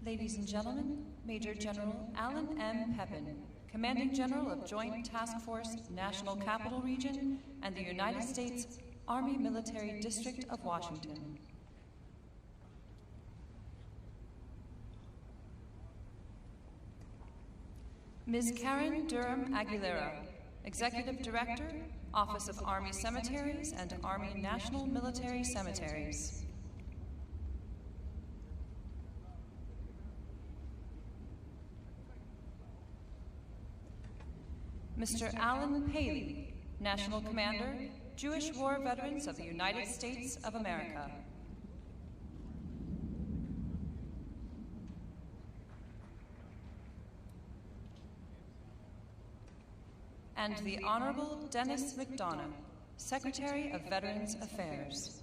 Ladies and gentlemen, Major General Alan M. Pepin, Commanding General of Joint Task Force, National Capital Region, and the United States Army Military District of Washington. Ms. Karen Durham Aguilera, Executive Director, Office of Army Cemeteries and Army National Military Cemeteries. Mr. Alan Paley, National Commander, Jewish War Veterans of the United States of America. And the Honorable Dennis McDonough, Secretary of Veterans Affairs.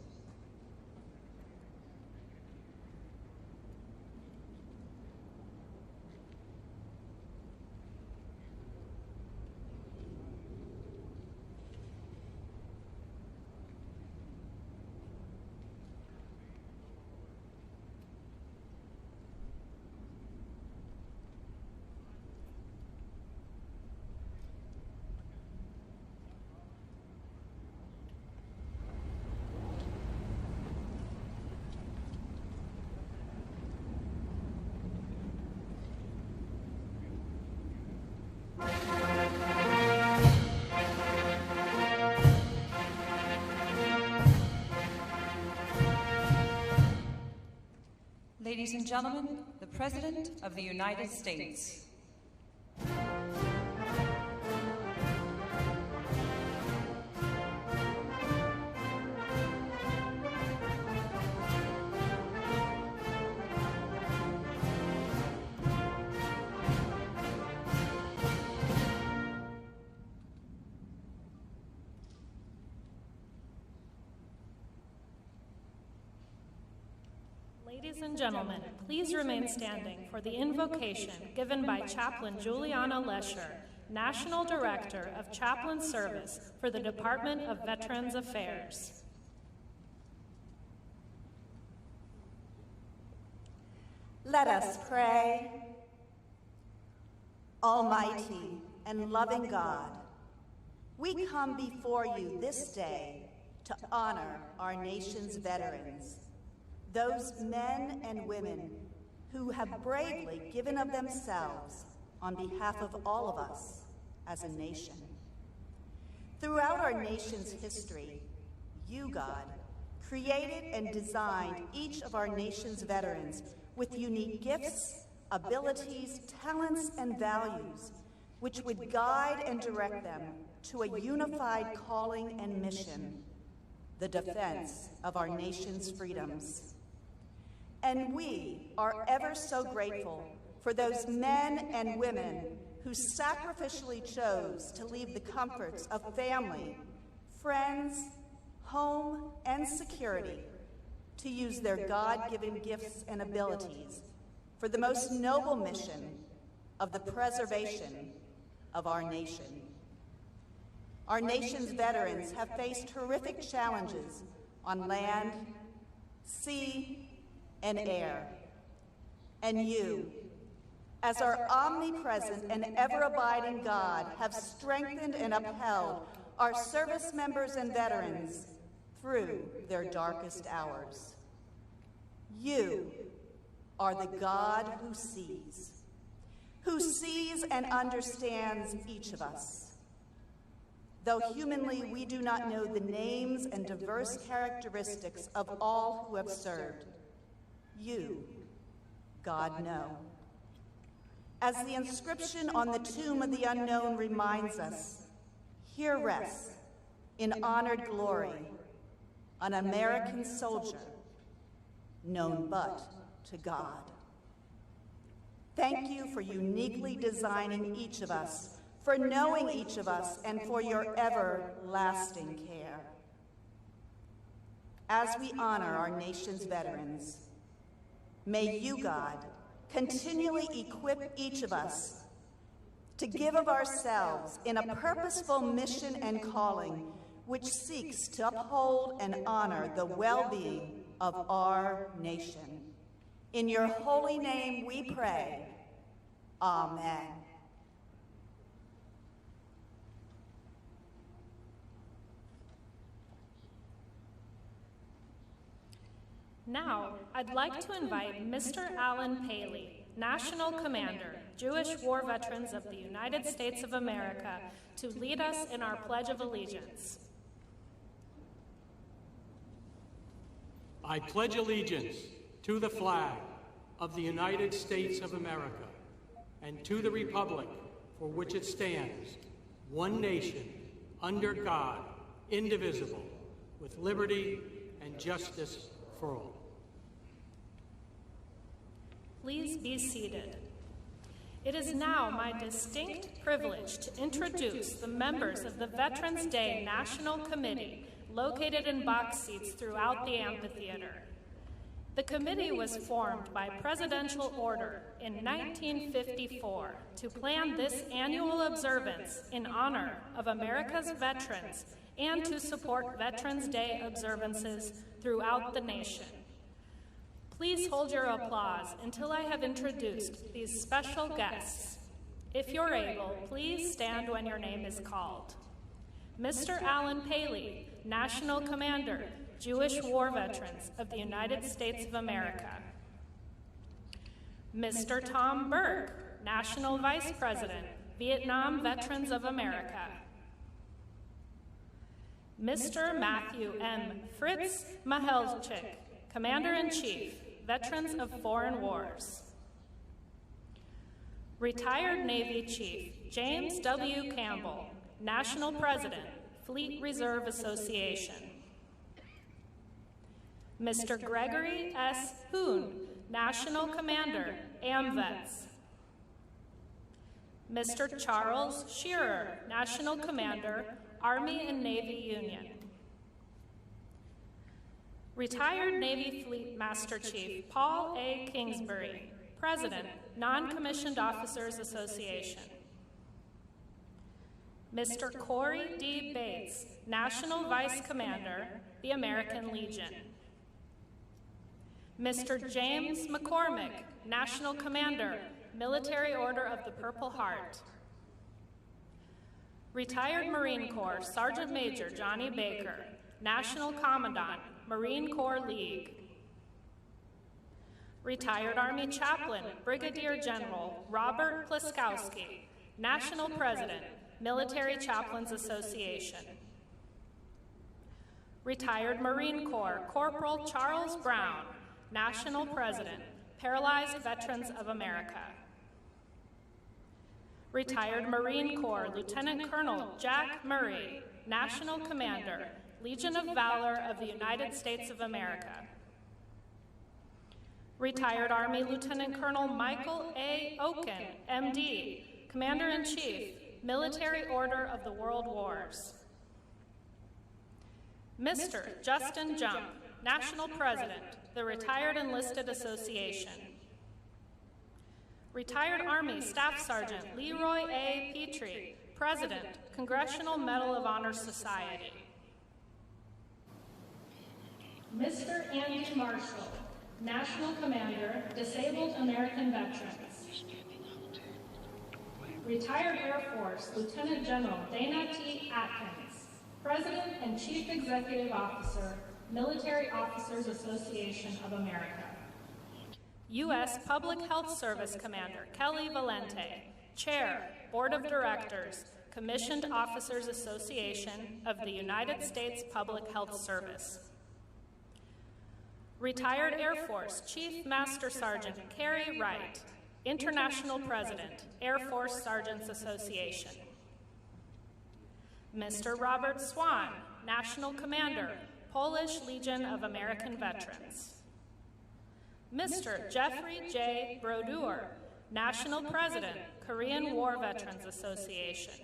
Ladies and gentlemen, the President of the United States. Ladies and gentlemen, please remain standing for the invocation given by Chaplain Juliana Lesher, National Director of Chaplain Service for the Department of Veterans Affairs. Let us pray. Almighty and loving God, we come before you this day to honor our nation's veterans, those men and women who have bravely given of themselves on behalf of all of us as a nation. Throughout our nation's history, you, God, created and designed each of our nation's veterans with unique gifts, abilities, talents, and values, which would guide and direct them to a unified calling and mission, the defense of our nation's freedoms. And we are ever so grateful for those men and women who sacrificially chose to leave the comforts of family, friends, home, and security to use their God-given gifts and abilities for the most noble mission of the preservation of our nation. Our nation's veterans have faced horrific challenges on land, sea, and air. And you, as our omnipresent and ever-abiding God, have strengthened and upheld our service members and veterans through their darkest hours. You are the God who sees and understands each of us. Though humanly we do not know the names and diverse characteristics of all who have served, you, God, know. As the inscription on the tomb of the unknown reminds us, here rests, in honored glory, an American soldier known but to God. Thank you for uniquely designing each of us, for knowing each of us, and for your everlasting care. As we honor our nation's veterans, may you, God, continually equip each of us to give of ourselves in a purposeful mission and calling which seeks to uphold and honor the well-being of our nation. In your holy name we pray. Amen. Now, I'd like to invite Mr. Alan Paley, National Commander, Jewish War Veterans of the United States of America, to lead us in our Pledge of Allegiance. I pledge allegiance to the flag of the United States of America and to the republic for which it stands, one nation, under God, indivisible, with liberty and justice for all. Please be seated. It is now my distinct privilege to introduce the members of the Veterans Day National Committee located in box seats throughout the amphitheater. The committee was formed by presidential order in 1954 to plan this annual observance in honor of America's veterans and to support Veterans Day observances throughout the nation. Please hold your applause until I have introduced these special guests. If you're able, please stand when your name is called. Mr. Alan Paley, National Commander, Jewish War Veterans of the United States of America. Mr. Tom Burke, National Vice President, Vietnam Veterans of America. Mr. Matthew M. Fritz Mahelchik, Commander-in-Chief, Veterans of Foreign Wars. Retired Navy Chief James W. Campbell, National President, Fleet Reserve Association. Mr. Gregory S. Hoon, National Commander, AMVETS. Mr. Charles Shearer, National Commander, Army and Navy Union. Retired Navy Fleet Master Chief Paul A. Kingsbury, President, Non-Commissioned Officers Association. Mr. Corey D. Bates, National Vice Commander, the American Legion. Mr. James McCormick, National Commander, Military Order of the Purple Heart. Retired Marine Corps Sergeant Major Johnny Baker, National Commandant, Marine Corps League. Retired Army Chaplain Brigadier General Robert Pliskowski, National President, Military Chaplains Association. Retired Marine Corps Corporal Charles Brown, National President, Paralyzed Veterans of America. Retired Marine Corps Lieutenant Colonel Jack Murray, National Commander, Legion of Valor of the United States of America. Retired Army Lieutenant Colonel Michael A. Oken, MD, Commander-in-Chief, Military Order of the World Wars. Mr. Justin Jump, National President, the Retired Enlisted Association. Retired Army Staff Sergeant Leroy A. Petrie, President, Congressional Medal of Honor Society. Mr. Andy Marshall, National Commander, Disabled American Veterans. Retired Air Force Lieutenant General Dana T. Atkins, President and Chief Executive Officer, Military Officers Association of America. U.S. Public Health Service Commander Kelly Valente, Chair, Board of Directors, Commissioned Officers Association of the United States Public Health Service. Retired Air Force Chief Master Sergeant Carrie Wright, International President, Air Force Sergeants Association. Mr. Robert Swan, National Commander, Polish Legion of American Veterans. Mr. Jeffrey J. Brodeur, National President, Korean War Veterans Association.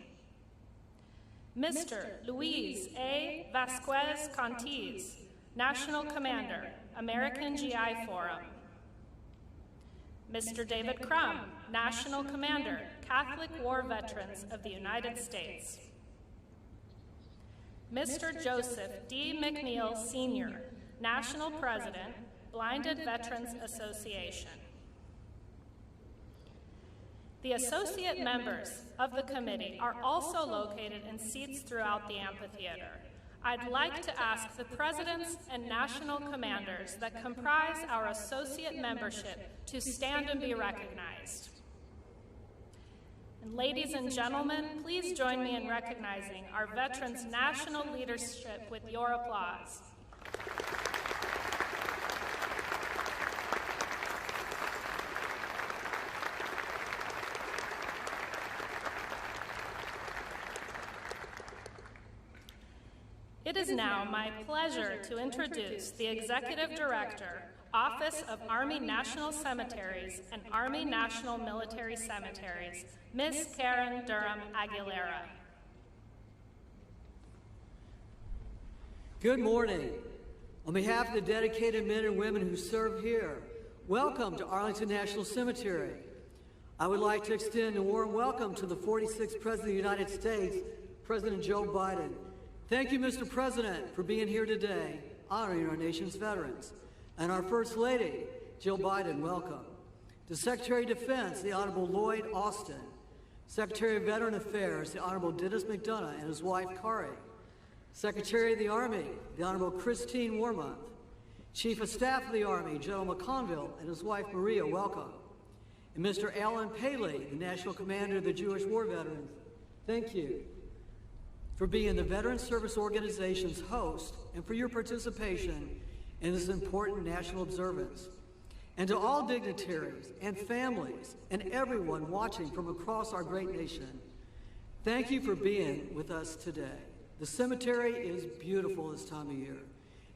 Mr. Luis A. Vasquez Contiz, National Commander, American GI Forum. Mr. David Crum, National Commander, Catholic War Veterans of the United States. Mr. Joseph D. McNeil, Sr., National President, Blinded Veterans Association. The associate members of the committee are also located in seats throughout the amphitheater. I'd like to ask the presidents and national commanders that comprise our associate membership to stand and be recognized. And ladies and gentlemen, please join me in recognizing our veterans' national leadership with your applause. It is now my pleasure to introduce the Executive Director, Office of Army National Cemeteries and Army National Military Cemeteries, Ms. Karen Durham Aguilera. Good morning. On behalf of the dedicated men and women who serve here, welcome to Arlington National Cemetery. I would like to extend a warm welcome to the 46th President of the United States, President Joe Biden. Thank you, Mr. President, for being here today, honoring our nation's veterans. And our First Lady, Jill Biden, welcome. The Secretary of Defense, the Honorable Lloyd Austin. Secretary of Veteran Affairs, the Honorable Dennis McDonough and his wife, Kari. Secretary of the Army, the Honorable Christine Wormuth. Chief of Staff of the Army, General McConville and his wife, Maria, welcome. And Mr. Alan Paley, the National Commander of the Jewish War Veterans, thank you for being the Veteran Service Organization's host and for your participation in this important national observance. And to all dignitaries and families and everyone watching from across our great nation, thank you for being with us today. The cemetery is beautiful this time of year,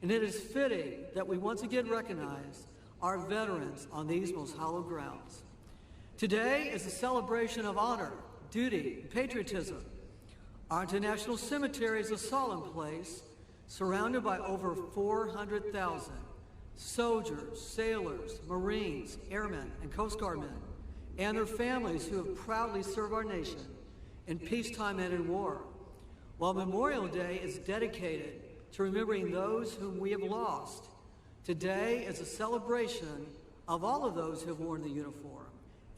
and it is fitting that we once again recognize our veterans on these most hallowed grounds. Today is a celebration of honor, duty, and patriotism. Arlington National Cemetery is a solemn place surrounded by over 400,000 soldiers, sailors, Marines, airmen, and Coast Guard men, and their families who have proudly served our nation in peacetime and in war. While Memorial Day is dedicated to remembering those whom we have lost, today is a celebration of all of those who have worn the uniform,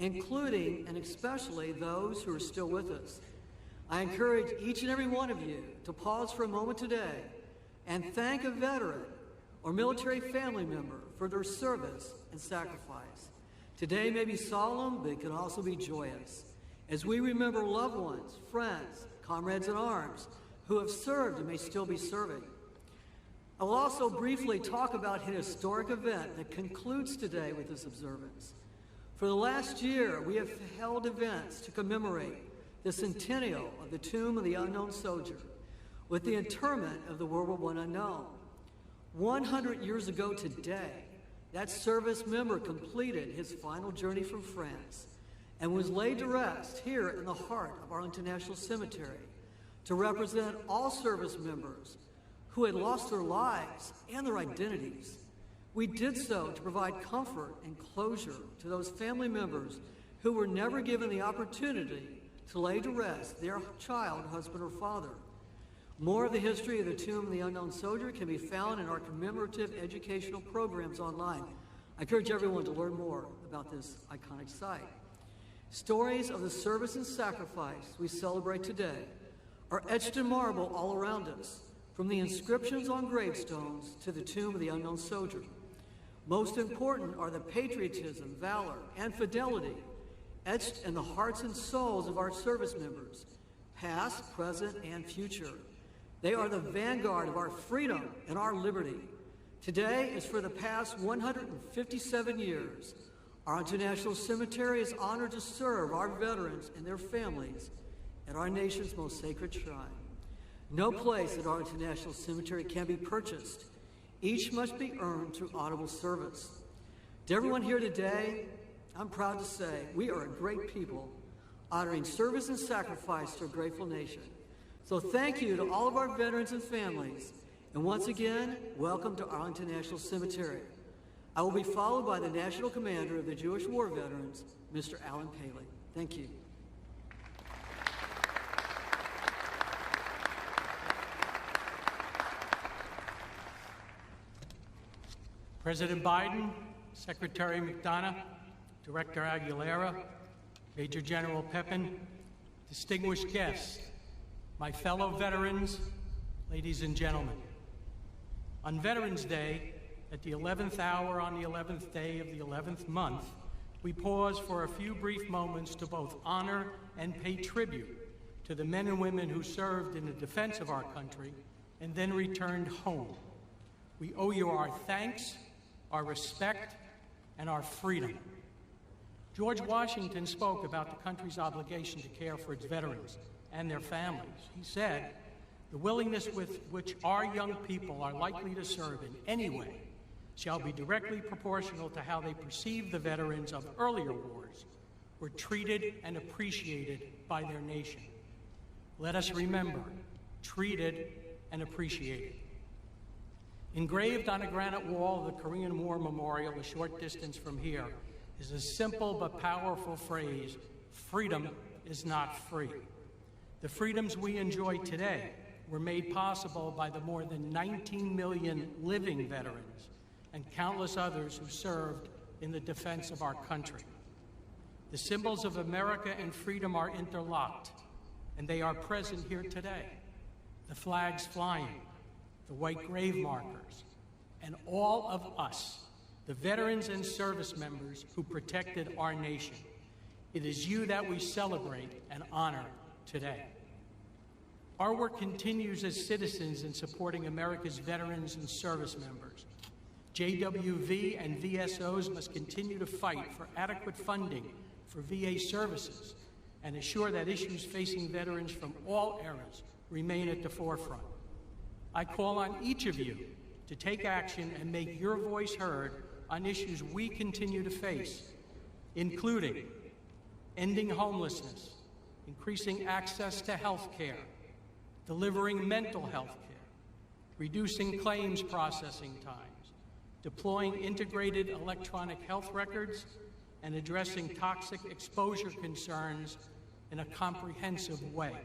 including and especially those who are still with us. I encourage each and every one of you to pause for a moment today and thank a veteran or military family member for their service and sacrifice. Today may be solemn, but it can also be joyous as we remember loved ones, friends, comrades in arms who have served and may still be serving. I will also briefly talk about an historic event that concludes today with this observance. For the last year, we have held events to commemorate the centennial of the Tomb of the Unknown Soldier with the interment of the World War I unknown. 100 years ago today, that service member completed his final journey from France and was laid to rest here in the heart of Arlington National Cemetery to represent all service members who had lost their lives and their identities. We did so to provide comfort and closure to those family members who were never given the opportunity to lay to rest their child, husband, or father. More of the history of the Tomb of the Unknown Soldier can be found in our commemorative educational programs online. I encourage everyone to learn more about this iconic site. Stories of the service and sacrifice we celebrate today are etched in marble all around us, from the inscriptions on gravestones to the Tomb of the Unknown Soldier. Most important are the patriotism, valor, and fidelity etched in the hearts and souls of our service members, past, present, and future. They are the vanguard of our freedom and our liberty. Today, as for the past 157 years, Arlington National Cemetery is honored to serve our veterans and their families at our nation's most sacred shrine. No place at Arlington National Cemetery can be purchased. Each must be earned through honorable service. To everyone here today, I'm proud to say we are a great people, honoring service and sacrifice to a grateful nation. So thank you to all of our veterans and families, and once again, welcome to Arlington National Cemetery. I will be followed by the National Commander of the Jewish War Veterans, Mr. Alan Paley. Thank you. President Biden, Secretary McDonough, Director Aguilera, Major General Pepin, distinguished guests, my fellow veterans, ladies and gentlemen. On Veterans Day, at the 11th hour on the 11th day of the 11th month, we pause for a few brief moments to both honor and pay tribute to the men and women who served in the defense of our country and then returned home. We owe you our thanks, our respect, and our freedom. George Washington spoke about the country's obligation to care for its veterans and their families. He said, "The willingness with which our young people are likely to serve in any way shall be directly proportional to how they perceive the veterans of earlier wars were treated and appreciated by their nation." Let us remember, treated and appreciated. Engraved on a granite wall of the Korean War Memorial a short distance from here is a simple but powerful phrase: freedom is not free. The freedoms we enjoy today were made possible by the more than 19 million living veterans and countless others who served in the defense of our country. The symbols of America and freedom are interlocked, and they are present here today. The flags flying, the white grave markers, and all of us, the veterans and service members who protected our nation. It is you that we celebrate and honor today. Our work continues as citizens in supporting America's veterans and service members. JWV and VSOs must continue to fight for adequate funding for VA services and assure that issues facing veterans from all eras remain at the forefront. I call on each of you to take action and make your voice heard on issues we continue to face, including ending homelessness, increasing access to health care, delivering mental health care, reducing claims processing times, deploying integrated electronic health records, and addressing toxic exposure concerns in a comprehensive way.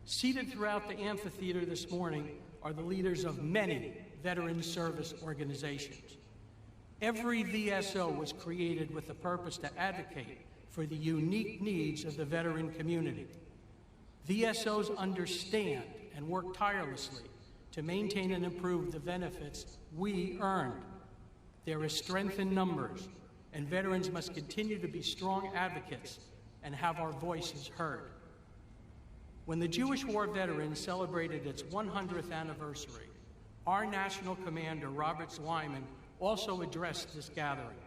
Seated throughout the amphitheater this morning are the leaders of many veteran service organizations. Every VSO was created with the purpose to advocate for the unique needs of the veteran community. VSOs understand and work tirelessly to maintain and improve the benefits we earned. There is strength in numbers, and veterans must continue to be strong advocates and have our voices heard. When the Jewish War Veterans celebrated its 100th anniversary, our national commander, Robert Zweiman, also addressed this gathering.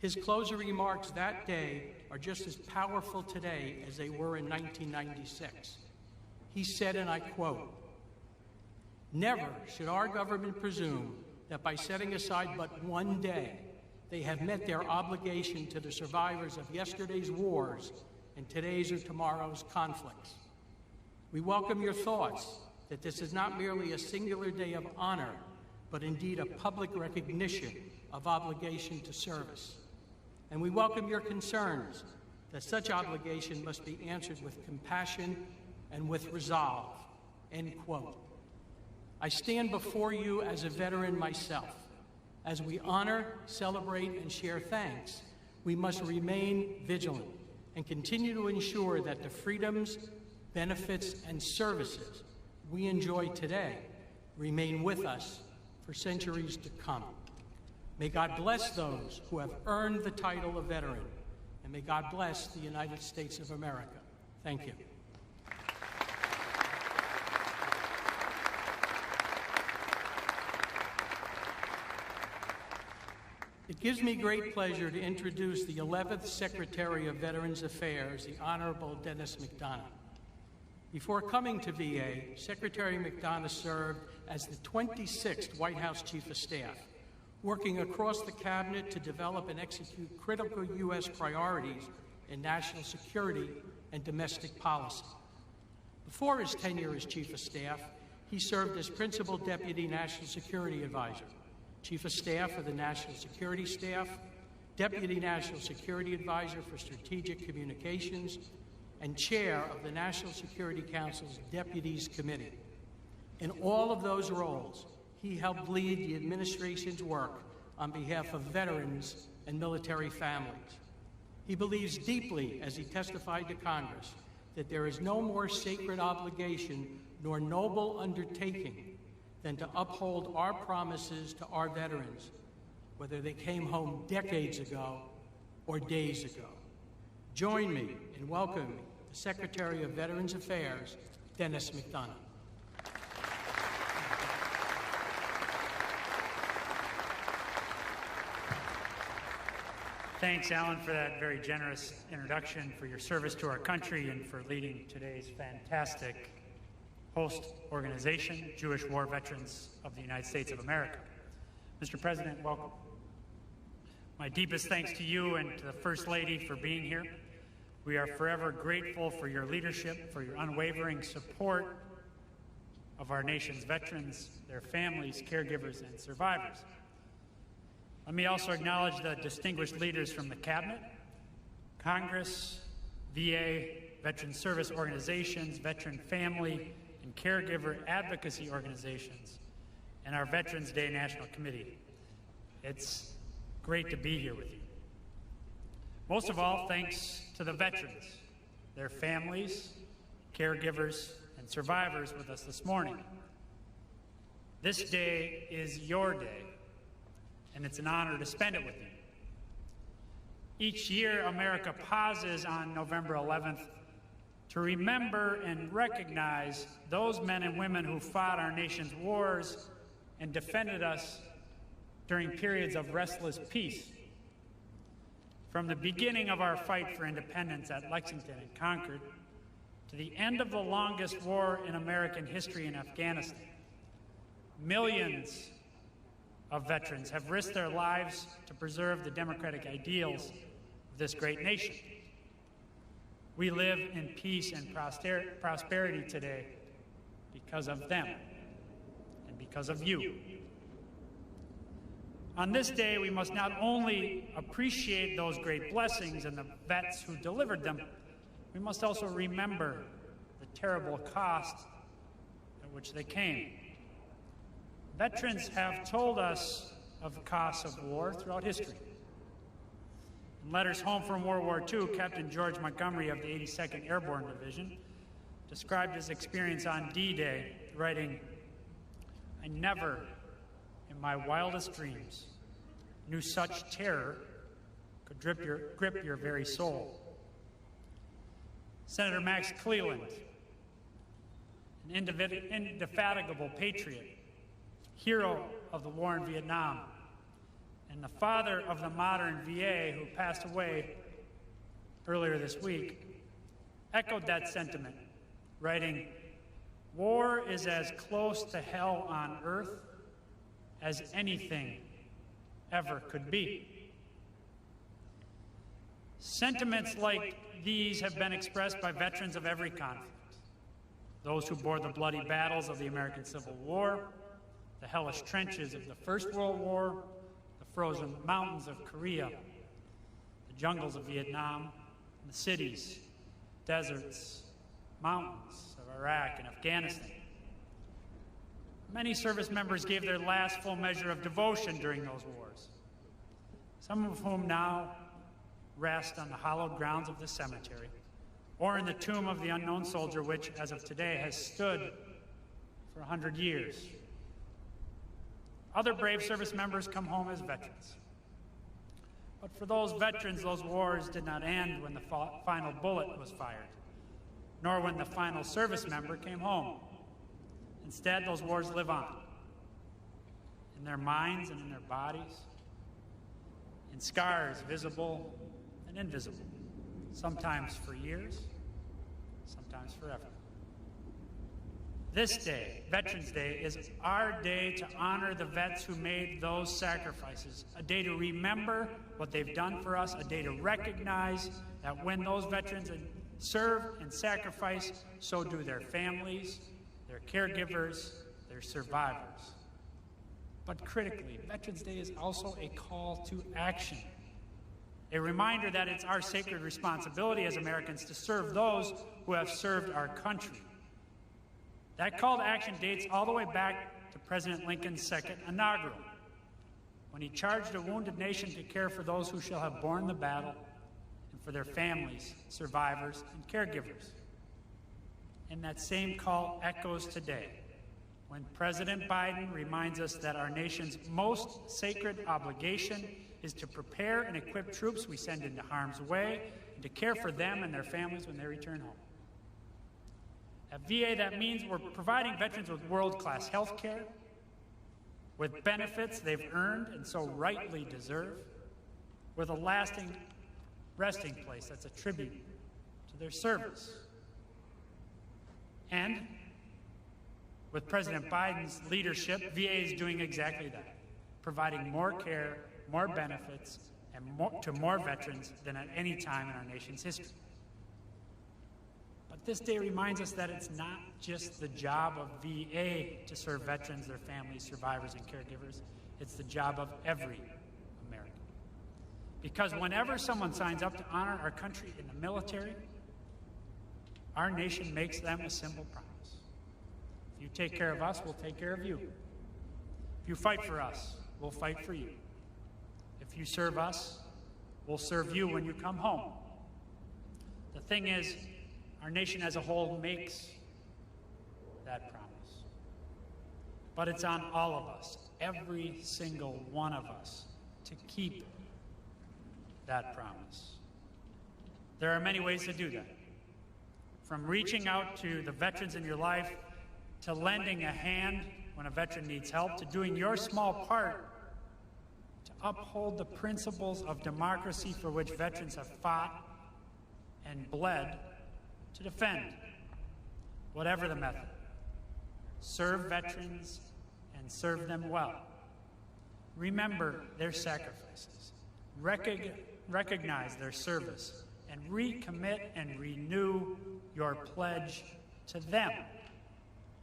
His closing remarks that day are just as powerful today as they were in 1996. He said, and I quote, "Never should our government presume that by setting aside but one day, they have met their obligation to the survivors of yesterday's wars and today's or tomorrow's conflicts. We welcome your thoughts that this is not merely a singular day of honor, but indeed a public recognition of obligation to service. And we welcome your concerns that such obligation must be answered with compassion and with resolve." End quote. I stand before you as a veteran myself. As we honor, celebrate, and share thanks, we must remain vigilant and continue to ensure that the freedoms, benefits, and services we enjoy today remain with us for centuries to come. May God bless those who have earned the title of veteran, and may God bless the United States of America. Thank you. It gives me great pleasure to introduce the 11th Secretary of Veterans Affairs, the Honorable Dennis McDonough. Before coming to VA, Secretary McDonough served as the 26th White House Chief of Staff, working across the cabinet to develop and execute critical U.S. priorities in national security and domestic policy. Before his tenure as Chief of Staff, he served as Principal Deputy National Security Advisor, Chief of Staff of the National Security Staff, Deputy National Security Advisor for Strategic Communications, and Chair of the National Security Council's Deputies Committee. In all of those roles, he helped lead the administration's work on behalf of veterans and military families. He believes deeply, as he testified to Congress, that there is no more sacred obligation nor noble undertaking than to uphold our promises to our veterans, whether they came home decades ago or days ago. Join me in welcoming the Secretary of Veterans Affairs, Dennis McDonough. Thanks, Alan, for that very generous introduction, for your service to our country, and for leading today's fantastic host organization, Jewish War Veterans of the United States of America. Mr. President, welcome. My deepest thanks to you and to the First Lady for being here. We are forever grateful for your leadership, for your unwavering support of our nation's veterans, their families, caregivers, and survivors. Let me also acknowledge the distinguished leaders from the Cabinet, Congress, VA, veteran service organizations, veteran family and caregiver advocacy organizations, and our Veterans Day National Committee. It's great to be here with you. Most of all, thanks to the veterans, their families, caregivers, and survivors with us this morning. This day is your day, and it's an honor to spend it with you. Each year, America pauses on November 11th to remember and recognize those men and women who fought our nation's wars and defended us during periods of restless peace. From the beginning of our fight for independence at Lexington and Concord to the end of the longest war in American history in Afghanistan, millions of veterans have risked their lives to preserve the democratic ideals of this great nation. We live in peace and prosperity today because of them and because of you. On this day, we must not only appreciate those great blessings and the vets who delivered them, we must also remember the terrible cost at which they came. Veterans have told us of the costs of war throughout history. In letters home from World War II, Captain George Montgomery of the 82nd Airborne Division described his experience on D-Day, writing, "I never, in my wildest dreams, knew such terror could grip your very soul." Senator Max Cleland, an indefatigable patriot, hero of the war in Vietnam, and the father of the modern VA, who passed away earlier this week, echoed that sentiment, writing, "War is as close to hell on earth as anything ever could be." Sentiments like these have been expressed by veterans of every conflict, those who bore the bloody battles of the American Civil War, the hellish trenches of the First World War, the frozen mountains of Korea, the jungles of Vietnam, the cities, deserts, mountains of Iraq and Afghanistan. Many service members gave their last full measure of devotion during those wars, some of whom now rest on the hallowed grounds of the cemetery or in the tomb of the unknown soldier, which, as of today, has stood for 100 years. Other brave service members come home as veterans. But for those veterans, those wars did not end when the final bullet was fired, nor when the final service member came home. Instead, those wars live on, in their minds and in their bodies, in scars visible and invisible, sometimes for years, sometimes forever. This day, Veterans Day, is our day to honor the vets who made those sacrifices, a day to remember what they've done for us, a day to recognize that when those veterans serve and sacrifice, so do their families, their caregivers, their survivors. But critically, Veterans Day is also a call to action, a reminder that it's our sacred responsibility as Americans to serve those who have served our country. That call to action dates all the way back to President Lincoln's second inaugural, when he charged a wounded nation to care for those who shall have borne the battle and for their families, survivors, and caregivers. And that same call echoes today when President Biden reminds us that our nation's most sacred obligation is to prepare and equip troops we send into harm's way and to care for them and their families when they return home. At VA, that means we're providing veterans with world-class health care, with benefits they've earned and so rightly deserve, with a lasting resting place that's a tribute to their service. And with President Biden's leadership, VA is doing exactly that, providing more care, more benefits, and to more veterans than at any time in our nation's history. But this day reminds us that it's not just the job of VA to serve veterans, their families, survivors, and caregivers. It's the job of every American. Because whenever someone signs up to honor our country in the military, our nation makes them a simple promise. If you take care of us, we'll take care of you. If you fight for us, we'll fight for you. If you serve us, we'll serve you when you come home. The thing is, our nation as a whole makes that promise. But it's on all of us, every single one of us, to keep that promise. There are many ways to do that. From reaching out to the veterans in your life, to lending a hand when a veteran needs help, to doing your small part to uphold the principles of democracy for which veterans have fought and bled to defend. Whatever the method, serve veterans and serve them well. Remember their sacrifices, recognize their service, and recommit and renew your pledge to them,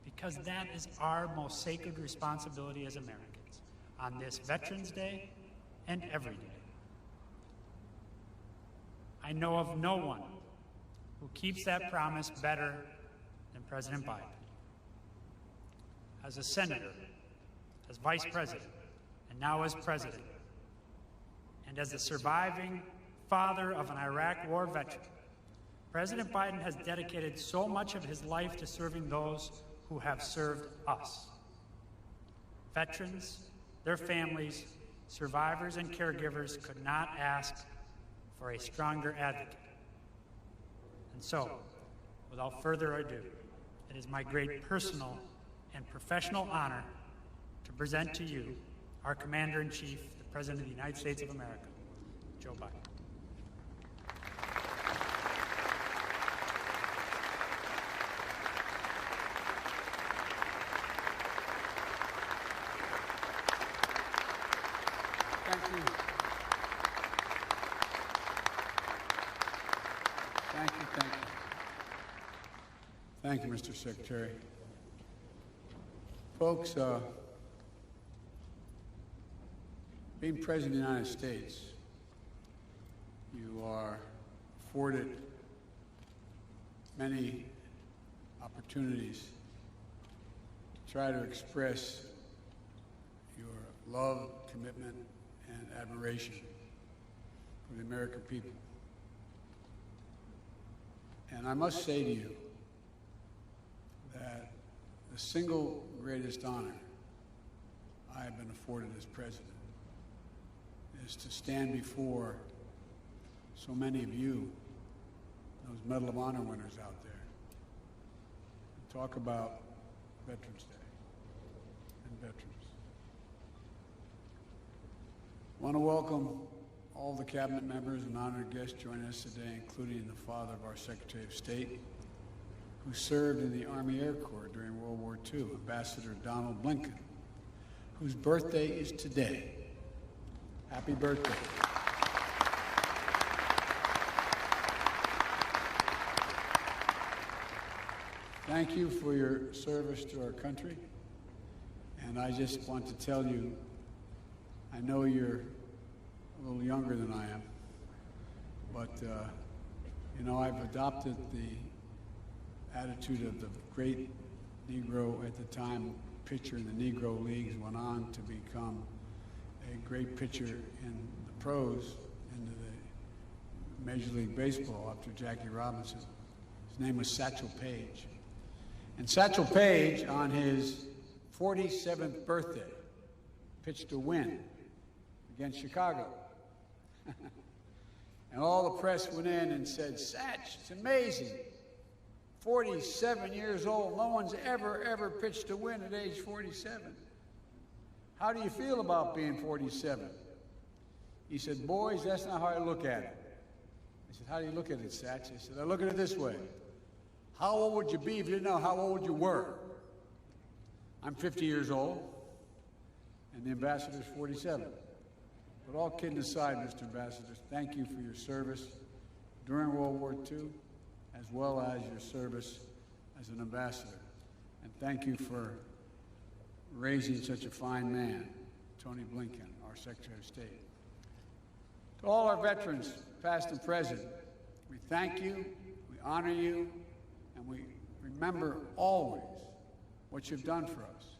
because that is our most sacred responsibility as Americans on this Veterans Day and every day. I know of no one who keeps that promise better than President Biden. As a senator, as vice president, and now as president, and as the surviving father of an Iraq war veteran, President Biden has dedicated so much of his life to serving those who have served us. Veterans, their families, survivors, and caregivers could not ask for a stronger advocate. And so, without further ado, it is my great personal and professional honor to present to you our Commander-in-Chief, the President of the United States of America, Joe Biden. Thank you. Thank you, thank you. Thank you, Mr. Secretary. Folks, being President of the United States, you are afforded many opportunities to try to express your love, commitment, and admiration for the American people. And I must say to you that the single greatest honor I have been afforded as president is to stand before so many of you, those Medal of Honor winners out there, and talk about Veterans Day and veterans. I want to welcome all the cabinet members and honored guests joining us today, including the father of our Secretary of State, who served in the Army Air Corps during World War II, Ambassador Donald Blinken, whose birthday is today. Happy birthday. Thank you for your service to our country. And I just want to tell you, I know you're a little younger than I am, but you know, I've adopted the attitude of the great Negro at the time, pitcher in the Negro Leagues, went on to become a great pitcher in the pros, into the Major League Baseball after Jackie Robinson. His name was Satchel Paige. And Satchel Paige, on his 47th birthday, pitched a win against Chicago. And all the press went in and said, "Satch, it's amazing. 47 years old. No one's ever pitched a win at age 47. How do you feel about being 47? He said, "Boys, that's not how I look at it." I said, "How do you look at it, Satch?" He said, "I look at it this way. How old would you be if you didn't know how old you were? I'm 50 years old, and the ambassador's 47. But all kidding aside, Mr. Ambassador, thank you for your service during World War II, as well as your service as an ambassador. And thank you for raising such a fine man, Tony Blinken, our Secretary of State. To all our veterans, past and present, we thank you, we honor you, and we remember always what you've done for us.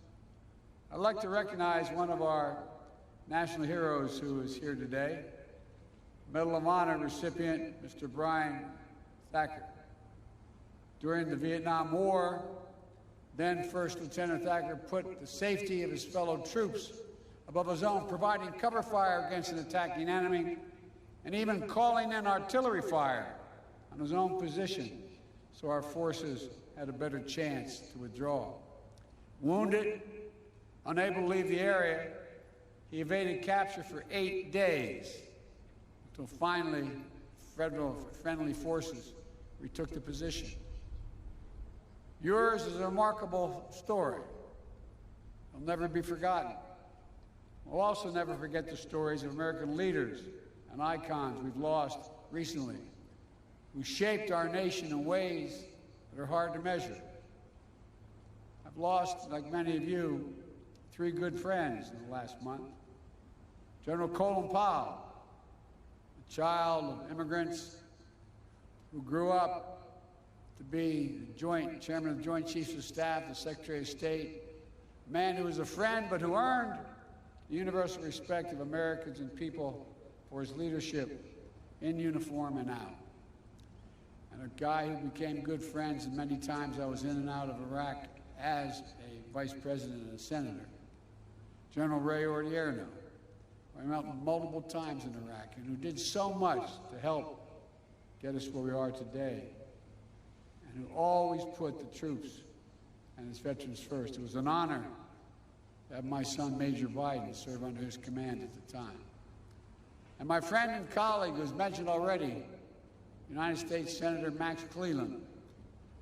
I'd like to recognize one of our national heroes who is here today, Medal of Honor recipient, Mr. Brian Thacker. During the Vietnam War, then First Lieutenant Thacker put the safety of his fellow troops above his own, providing cover fire against an attacking enemy, and even calling in artillery fire on his own position so our forces had a better chance to withdraw. Wounded, unable to leave the area, he evaded capture for 8 days until finally federal friendly forces retook the position. Yours is a remarkable story. It'll never be forgotten. We'll also never forget the stories of American leaders and icons we've lost recently, who shaped our nation in ways that are hard to measure. I've lost, like many of you, 3 good friends in the last month. General Colin Powell, a child of immigrants who grew up to be the chairman of the Joint Chiefs of Staff, the Secretary of State, a man who was a friend but who earned the universal respect of Americans and people for his leadership in uniform and out. And a guy who became good friends, and many times I was in and out of Iraq as a vice president and a senator, General Ray Odierno. I met him multiple times in Iraq, and who did so much to help get us where we are today, and who always put the troops and his veterans first. It was an honor to have my son, Major Biden, serve under his command at the time. And my friend and colleague, who was mentioned already, United States Senator Max Cleland,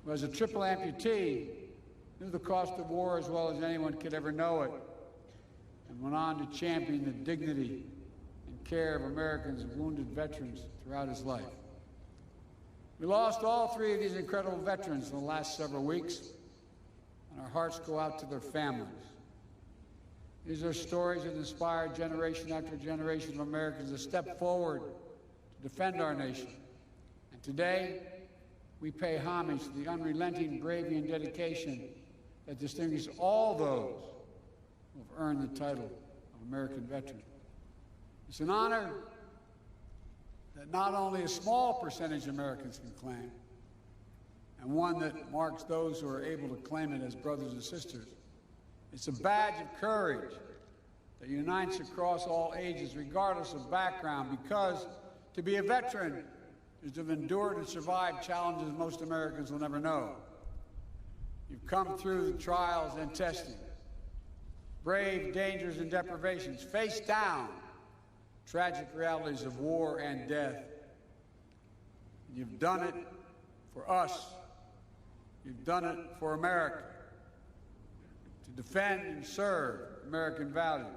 who as a triple amputee knew the cost of war as well as anyone could ever know it, and went on to champion the dignity and care of Americans and wounded veterans throughout his life. We lost all 3 of these incredible veterans in the last several weeks, and our hearts go out to their families. These are stories that inspire generation after generation of Americans to step forward to defend our nation. And today, we pay homage to the unrelenting bravery and dedication that distinguish all those who have earned the title of American veteran. It's an honor that not only a small percentage of Americans can claim, and one that marks those who are able to claim it as brothers and sisters. It's a badge of courage that unites across all ages, regardless of background, because to be a veteran is to have endured and survived challenges most Americans will never know. You've come through the trials and testing, braved dangers and deprivations, faced down tragic realities of war and death. You've done it for us. You've done it for America, to defend and serve American values,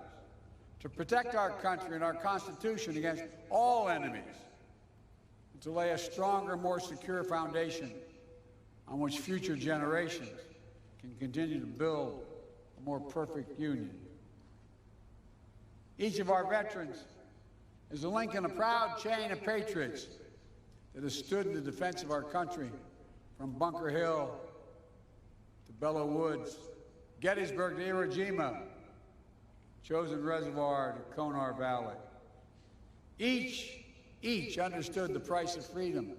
to protect our country and our Constitution against all enemies, and to lay a stronger, more secure foundation on which future generations can continue to build a more perfect union. Each of our veterans is a link in a proud chain of patriots that has stood in the defense of our country from Bunker Hill to Belleau Woods, Gettysburg to Iwo Jima, Chosin Reservoir to Konar Valley. Each understood the price of freedom,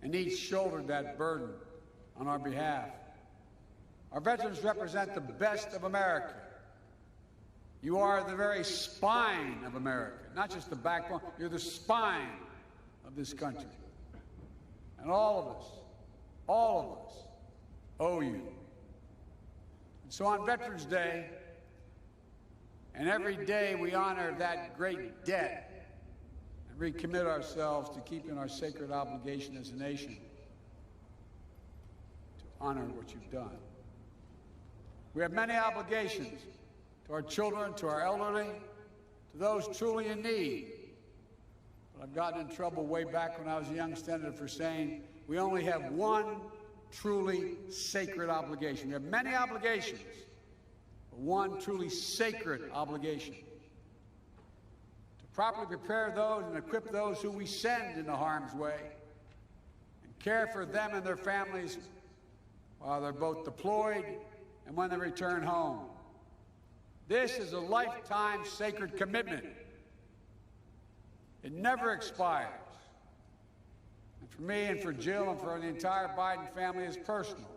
and each shouldered that burden on our behalf. Our veterans represent the best of America. You are the very spine of America, not just the backbone. You're the spine of this country. And all of us owe you. And so on Veterans Day, and every day we honor that great debt and recommit ourselves to keeping our sacred obligation as a nation to honor what you've done. We have many obligations to our children, to our elderly, to those truly in need. But I've gotten in trouble way back when I was a young senator for saying we only have one truly sacred obligation. We have many obligations, but one truly sacred obligation: to properly prepare those and equip those who we send into harm's way and care for them and their families while they're both deployed and when they return home. This is a lifetime sacred commitment. It never expires. And for me and for Jill and for the entire Biden family, it's personal.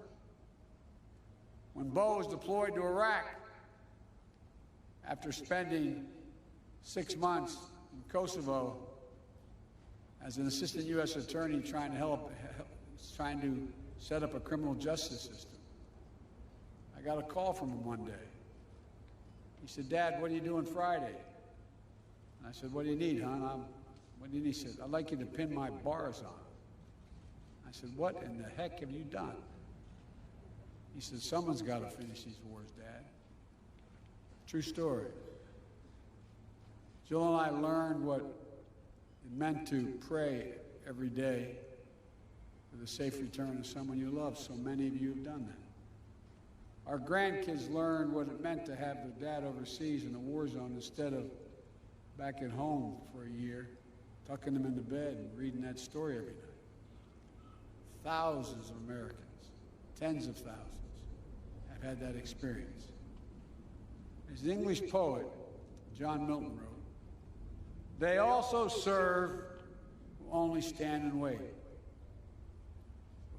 When Bo was deployed to Iraq, after spending 6 months in Kosovo as an assistant U.S. attorney trying to set up a criminal justice system, I got a call from him one day. He said, "Dad, what are you doing Friday?" And I said, "What do you need, hon?" What do you need? He said, "I'd like you to pin my bars on." I said, "What in the heck have you done?" He said, "Someone's got to finish these wars, Dad." True story. Jill and I learned what it meant to pray every day for the safe return of someone you love. So many of you have done that. Our grandkids learned what it meant to have their dad overseas in a war zone instead of back at home for a year, tucking them into bed and reading that story every night. Thousands of Americans, tens of thousands, have had that experience. As the English poet John Milton wrote, "They also serve who only stand and wait."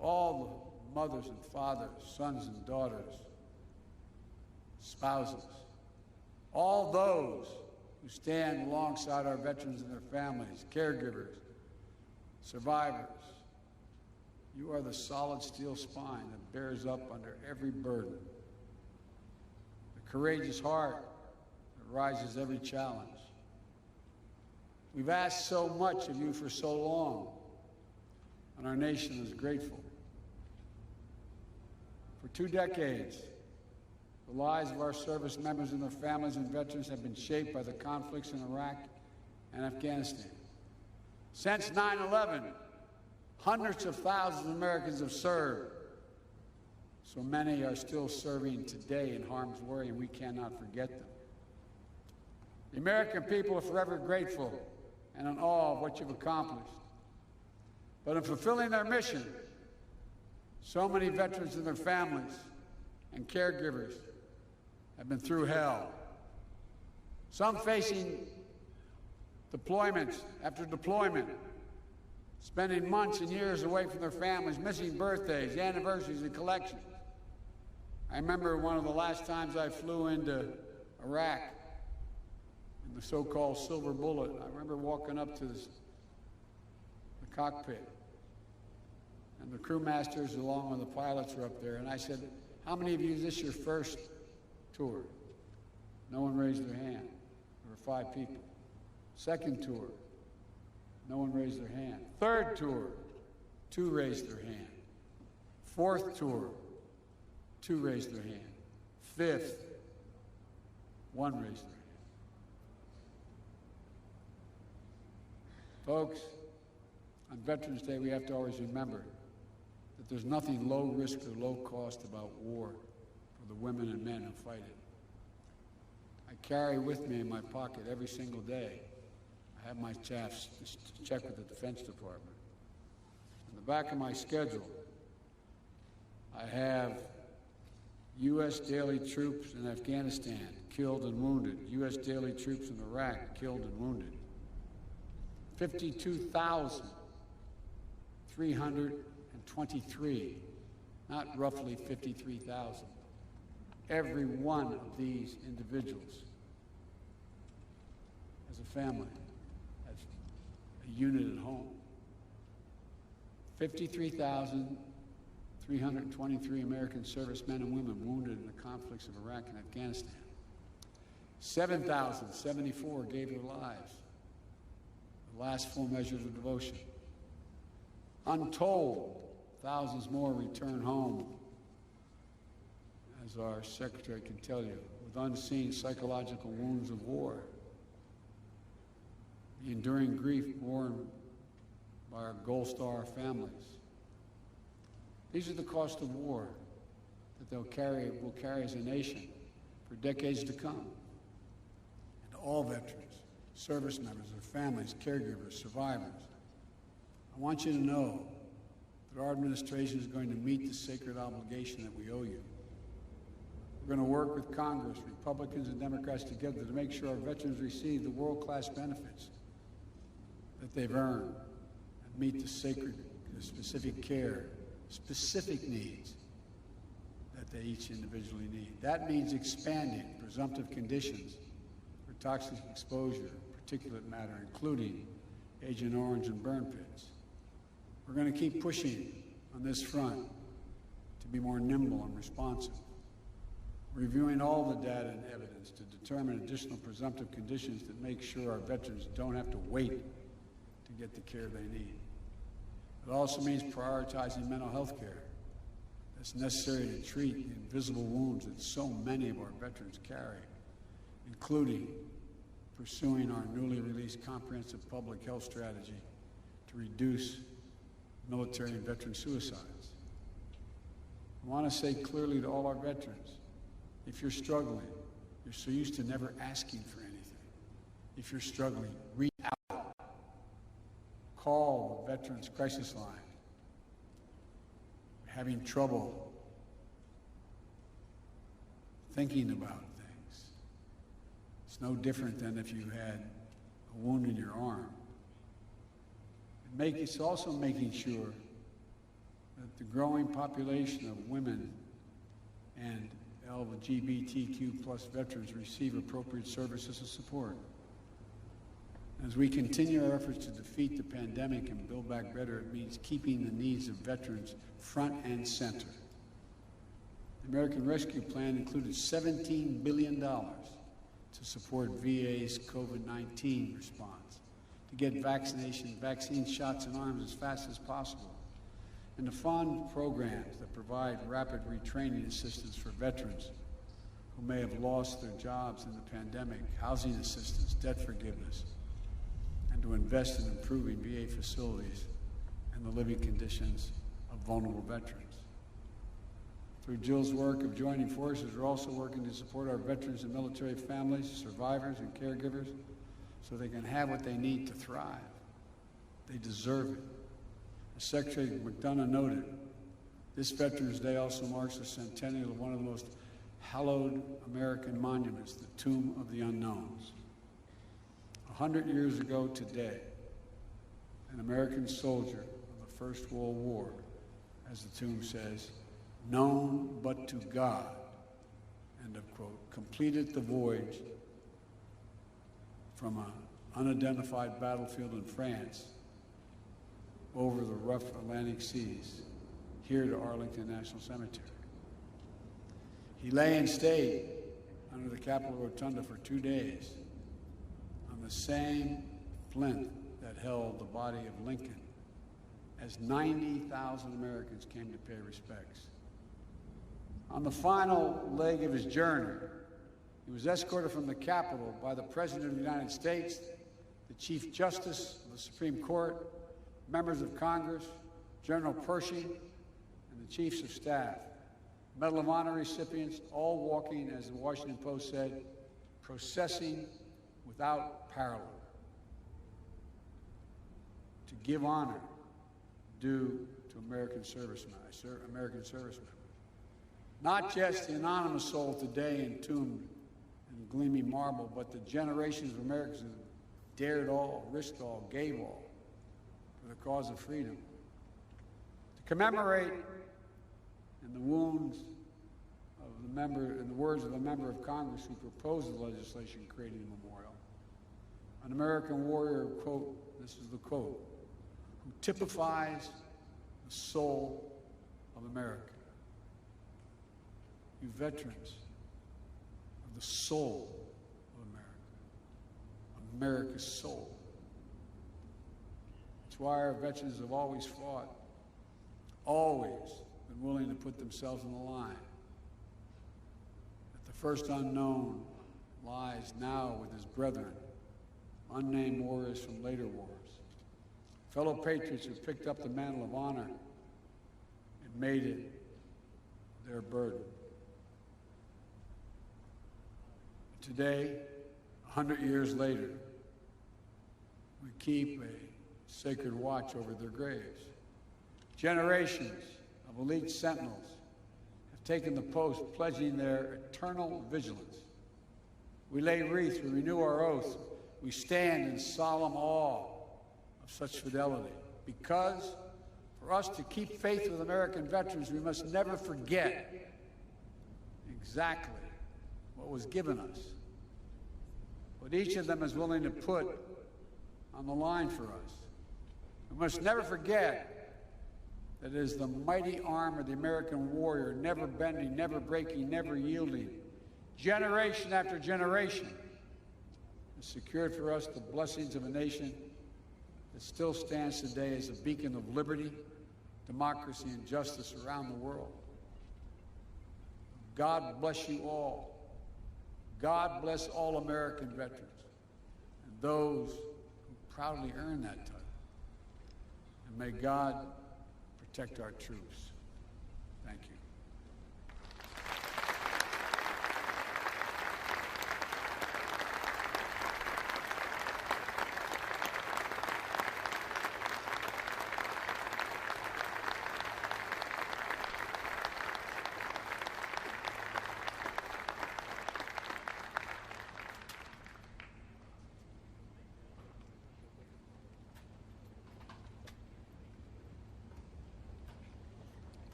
All the mothers and fathers, sons and daughters, spouses, all those who stand alongside our veterans and their families, caregivers, survivors, you are the solid steel spine that bears up under every burden, the courageous heart that rises every challenge. We've asked so much of you for so long, and our nation is grateful. For 2 decades, the lives of our service members and their families and veterans have been shaped by the conflicts in Iraq and Afghanistan. Since 9/11, hundreds of thousands of Americans have served. So many are still serving today in harm's way, and we cannot forget them. The American people are forever grateful and in awe of what you've accomplished. But in fulfilling their mission, so many veterans and their families and caregivers have been through hell. Some facing deployments after deployment, spending months and years away from their families, missing birthdays, anniversaries, and collections. I remember one of the last times I flew into Iraq in the so-called Silver Bullet. I remember walking up to the cockpit, and the crewmasters along with the pilots were up there, and I said, "How many of you, is this your first tour?" No one raised their hand. There were 5 people. Second tour, no one raised their hand. Third tour, 2 raised their hand. Fourth tour, 2 raised their hand. Fifth, 1 raised their hand. Folks, on Veterans Day, we have to always remember that there's nothing low risk or low cost about war for the women and men who fight it. I carry with me in my pocket every single day. I have my checks to check with the Defense Department. In the back of my schedule, I have U.S. daily troops in Afghanistan killed and wounded. U.S. daily troops in Iraq killed and wounded. 52,323, not roughly 53,000. Every one of these individuals as a family, as a unit at home. 53,323 American servicemen and women wounded in the conflicts of Iraq and Afghanistan. 7,074 gave their lives. The last full measures of devotion. Untold, thousands more return home, as our secretary can tell you, with unseen psychological wounds of war, the enduring grief borne by our Gold Star families. These are the cost of war that we'll carry as a nation for decades to come. And to all veterans, service members, their families, caregivers, survivors, I want you to know that our administration is going to meet the sacred obligation that we owe you. We're going to work with Congress, Republicans and Democrats together to make sure our veterans receive the world-class benefits that they've earned and meet the specific care, specific needs that they each individually need. That means expanding presumptive conditions for toxic exposure, particulate matter, including Agent Orange and burn pits. We're going to keep pushing on this front to be more nimble and responsive, reviewing all the data and evidence to determine additional presumptive conditions that make sure our veterans don't have to wait to get the care they need. It also means prioritizing mental health care that's necessary to treat the invisible wounds that so many of our veterans carry, including pursuing our newly released comprehensive public health strategy to reduce military and veteran suicides. I want to say clearly to all our veterans, if you're struggling, you're so used to never asking for anything. If you're struggling, reach out. Call the Veterans Crisis Line. Having trouble thinking about things. It's no different than if you had a wound in your arm. It's also making sure that the growing population of women and LGBTQ+ veterans receive appropriate services and support. As we continue our efforts to defeat the pandemic and build back better, it means keeping the needs of veterans front and center. The American Rescue Plan included $17 billion to support VA's COVID-19 response, to get vaccine shots in arms as fast as possible, and to fund programs that provide rapid retraining assistance for veterans who may have lost their jobs in the pandemic, housing assistance, debt forgiveness, and to invest in improving VA facilities and the living conditions of vulnerable veterans. Through Jill's work of joining forces, we're also working to support our veterans and military families, survivors, and caregivers so they can have what they need to thrive. They deserve it. As Secretary McDonough noted, this Veterans Day also marks the centennial of one of the most hallowed American monuments, the Tomb of the Unknowns. 100 years ago today, an American soldier of the First World War, as the tomb says, known but to God, end of quote, completed the voyage from an unidentified battlefield in France over the rough Atlantic seas here to Arlington National Cemetery. He lay and stayed under the Capitol Rotunda for 2 days on the same plinth that held the body of Lincoln as 90,000 Americans came to pay respects. On the final leg of his journey, he was escorted from the Capitol by the President of the United States, the Chief Justice of the Supreme Court, members of Congress, General Pershing, and the Chiefs of Staff, Medal of Honor recipients, all walking, as the Washington Post said, processing without parallel to give honor due to American servicemen. Not just the anonymous soul today entombed in gleaming marble, but the generations of Americans who dared all, risked all, gave all for the cause of freedom. To commemorate in the wounds of the member, in the words of a member of Congress who proposed the legislation creating the memorial, an American warrior, quote, this is the quote, who typifies the soul of America. You veterans of the soul of America, America's soul. It's why our veterans have always fought, always been willing to put themselves on the line. That the first unknown lies now with his brethren, unnamed warriors from later wars, fellow patriots who picked up the mantle of honor and made it their burden. Today, 100 years later, we keep a sacred watch over their graves. Generations of elite sentinels have taken the post, pledging their eternal vigilance. We lay wreaths, we renew our oaths, we stand in solemn awe of such fidelity. Because for us to keep faith with American veterans, we must never forget exactly what was given us, what each of them is willing to put on the line for us. We must never forget that it is the mighty arm of the American warrior, never bending, never breaking, never yielding, generation after generation, has secured for us the blessings of a nation that still stands today as a beacon of liberty, democracy, and justice around the world. God bless you all. God bless all American veterans and those who proudly earn that title. And may God protect our troops. Thank you.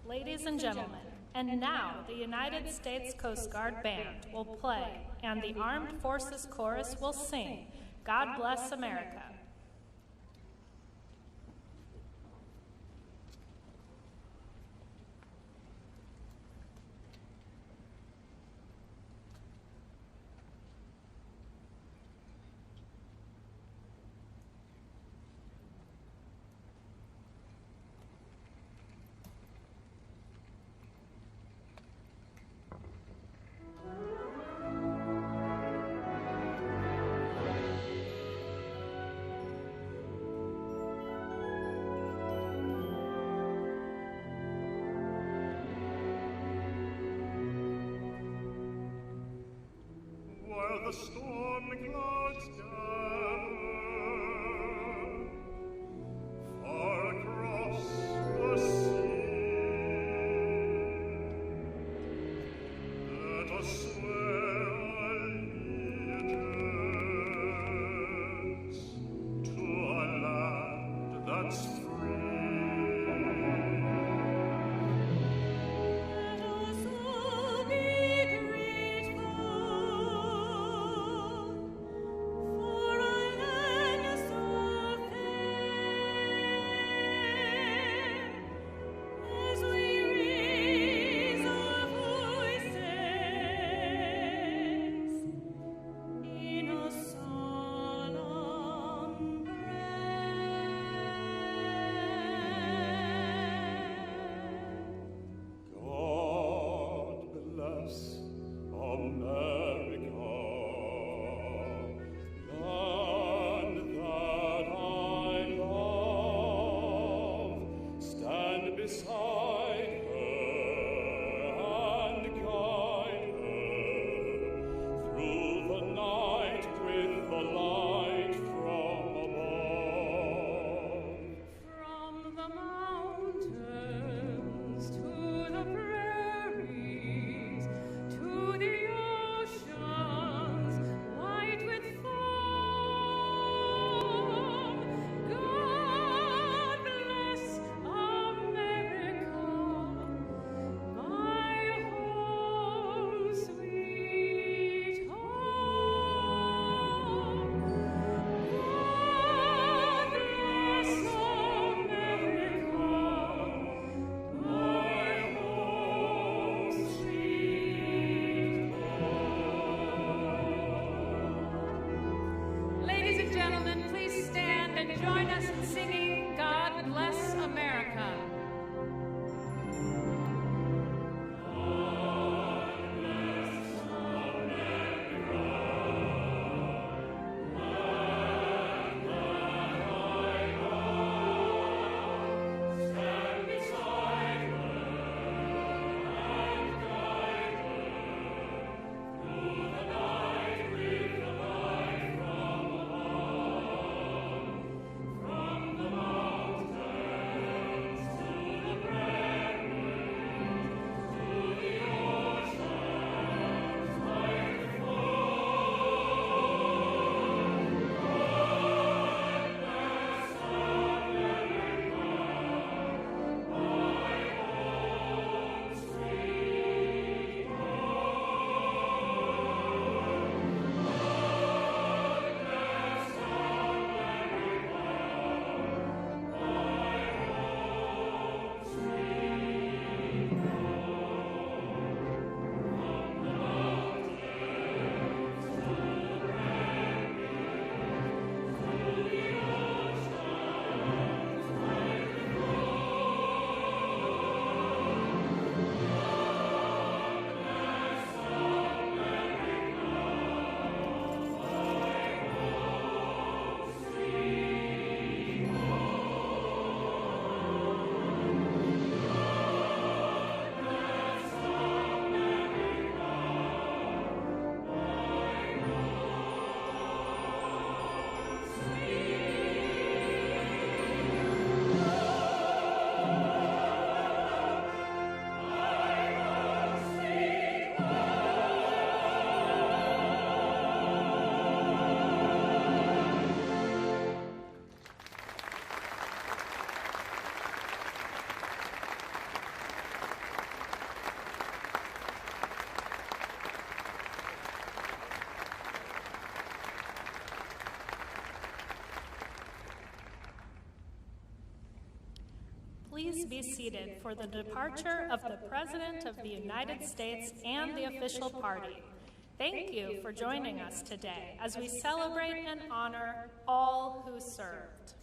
Ladies and gentlemen, and now the United States Coast Guard Band will play, and the Armed Forces Chorus will sing, God Bless America. The storm clouds gather far across the sea. Let us swear allegiance to a land that's free. For please be seated for the departure of the President of the United States and the official party. Thank you for joining us today as we celebrate and honor all who served.